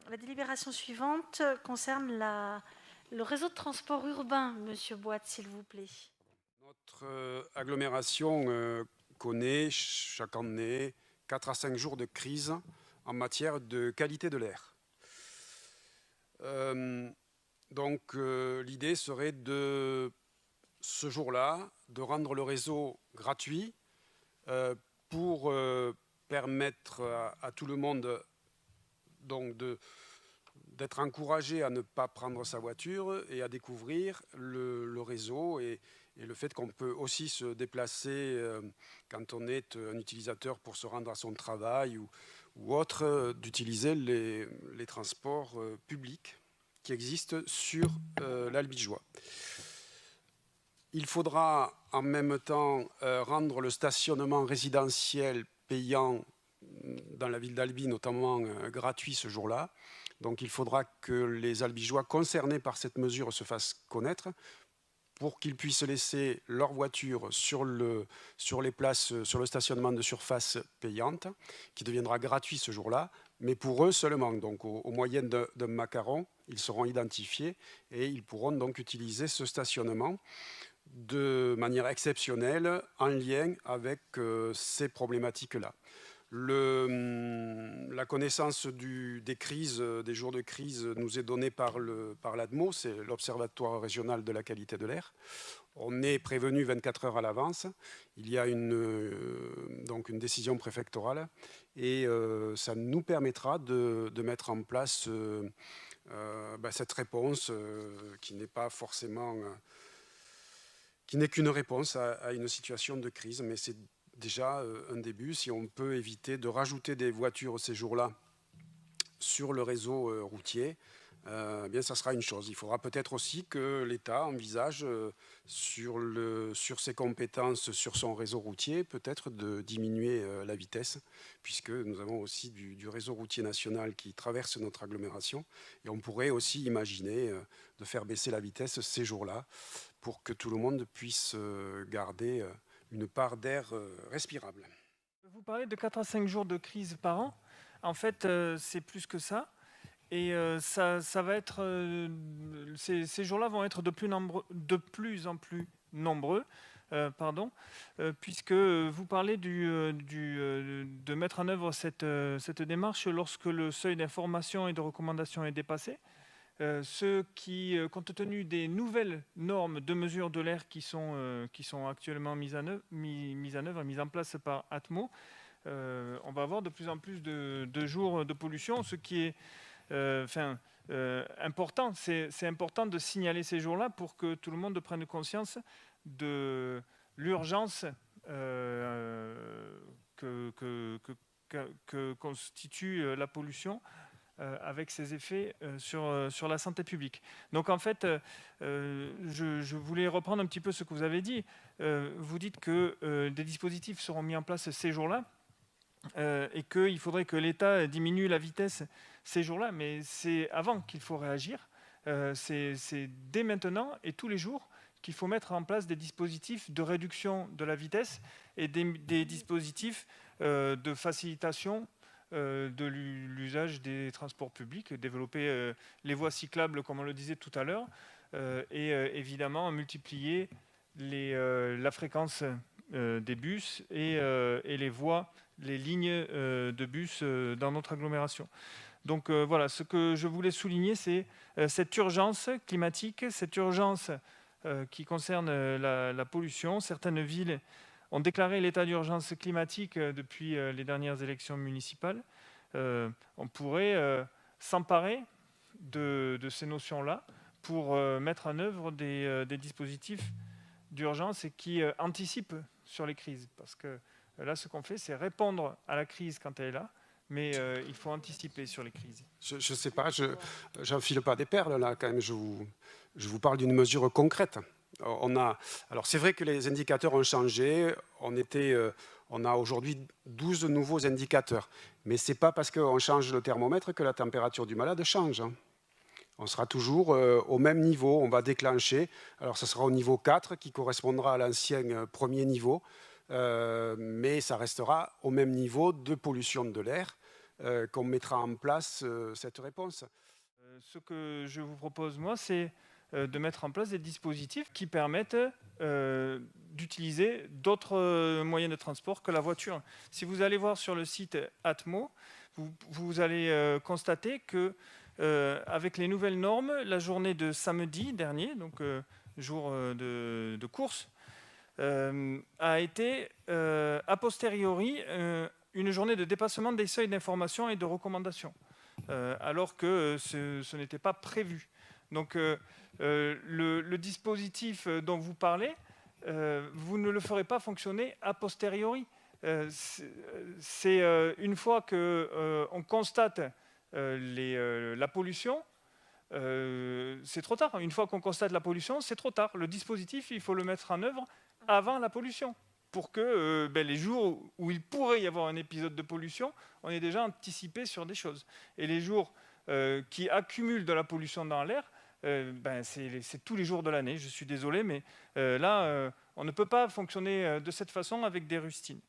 La délibération suivante concerne le réseau de transport urbain, Monsieur Boite, s'il vous plaît. Notre agglomération connaît chaque année 4 à 5 jours de crise en matière de qualité de l'air. L'idée serait de, ce jour-là, de rendre le réseau gratuit pour permettre à tout le monde d'être encouragé à ne pas prendre sa voiture et à découvrir le réseau et le fait qu'on peut aussi se déplacer quand on est un utilisateur pour se rendre à son travail ou autre, d'utiliser les transports publics qui existent sur l'Albigeois. Il faudra en même temps rendre le stationnement résidentiel payant dans la ville d'Albi, notamment gratuit ce jour-là. Donc il faudra que les Albigeois concernés par cette mesure se fassent connaître pour qu'ils puissent laisser leur voiture sur les places, sur le stationnement de surface payante, qui deviendra gratuit ce jour-là, mais pour eux seulement. Donc au moyen d'un macaron, ils seront identifiés et ils pourront donc utiliser ce stationnement de manière exceptionnelle en lien avec ces problématiques-là. La connaissance des crises, des jours de crise nous est donnée par l'ADMO, c'est l'Observatoire régional de la qualité de l'air. On est prévenu 24 heures à l'avance. Il y a donc une décision préfectorale et ça nous permettra de mettre en place cette réponse qui n'est pas forcément... qui n'est qu'une réponse à une situation de crise, mais c'est déjà un début. Si on peut éviter de rajouter des voitures ces jours-là sur le réseau routier, bien ça sera une chose. Il faudra peut-être aussi que l'État envisage sur ses compétences, sur son réseau routier, peut-être de diminuer la vitesse, puisque nous avons aussi du réseau routier national qui traverse notre agglomération, et on pourrait aussi imaginer de faire baisser la vitesse ces jours-là pour que tout le monde puisse garder une part d'air respirable. Vous parlez de 4 à 5 jours de crise par an. En fait, c'est plus que ça. Et ça va être, ces jours-là vont être de plus en plus nombreux, puisque vous parlez de mettre en œuvre cette démarche lorsque le seuil d'information et de recommandation est dépassé. Ceux qui, compte tenu des nouvelles normes de mesure de l'air qui sont actuellement mises en place par Atmo, on va avoir de plus en plus de jours de pollution, ce qui est important. C'est important de signaler ces jours-là pour que tout le monde prenne conscience de l'urgence que constitue la pollution avec ses effets sur la santé publique. Donc en fait, je voulais reprendre un petit peu ce que vous avez dit. Vous dites que des dispositifs seront mis en place ces jours-là et qu'il faudrait que l'État diminue la vitesse ces jours-là, mais c'est avant qu'il faut réagir. C'est dès maintenant et tous les jours qu'il faut mettre en place des dispositifs de réduction de la vitesse et des dispositifs de facilitation de l'usage des transports publics, développer les voies cyclables, comme on le disait tout à l'heure, et évidemment multiplier la fréquence des bus et les voies, les lignes de bus dans notre agglomération. Donc voilà, ce que je voulais souligner, c'est cette urgence climatique, cette urgence qui concerne la pollution. Certaines villes ont déclaré l'état d'urgence climatique depuis les dernières élections municipales. On pourrait s'emparer de ces notions-là pour mettre en œuvre des dispositifs d'urgence et qui anticipent sur les crises. Parce que là, ce qu'on fait, c'est répondre à la crise quand elle est là, mais il faut anticiper sur les crises. Je ne sais pas, je n'enfile pas des perles là quand même, je vous parle d'une mesure concrète. Alors c'est vrai que les indicateurs ont changé, on a aujourd'hui 12 nouveaux indicateurs, mais ce n'est pas parce qu'on change le thermomètre que la température du malade change. On sera toujours au même niveau, on va déclencher, alors ça sera au niveau 4 qui correspondra à l'ancien premier niveau, mais ça restera au même niveau de pollution de l'air. qu'on mettra en place cette réponse. Ce que je vous propose, moi, c'est de mettre en place des dispositifs qui permettent d'utiliser d'autres moyens de transport que la voiture. Si vous allez voir sur le site Atmo, vous allez constater que avec les nouvelles normes, la journée de samedi dernier, donc jour de course, a été a posteriori une journée de dépassement des seuils d'information et de recommandation, alors que ce n'était pas prévu. Donc le dispositif dont vous parlez, vous ne le ferez pas fonctionner a posteriori. C'est une fois qu'on constate la pollution, c'est trop tard. Une fois qu'on constate la pollution, c'est trop tard. Le dispositif, il faut le mettre en œuvre avant la pollution, pour que les jours où il pourrait y avoir un épisode de pollution, on ait déjà anticipé sur des choses. Et les jours qui accumulent de la pollution dans l'air, c'est tous les jours de l'année. Je suis désolé, mais là, on ne peut pas fonctionner de cette façon avec des rustines.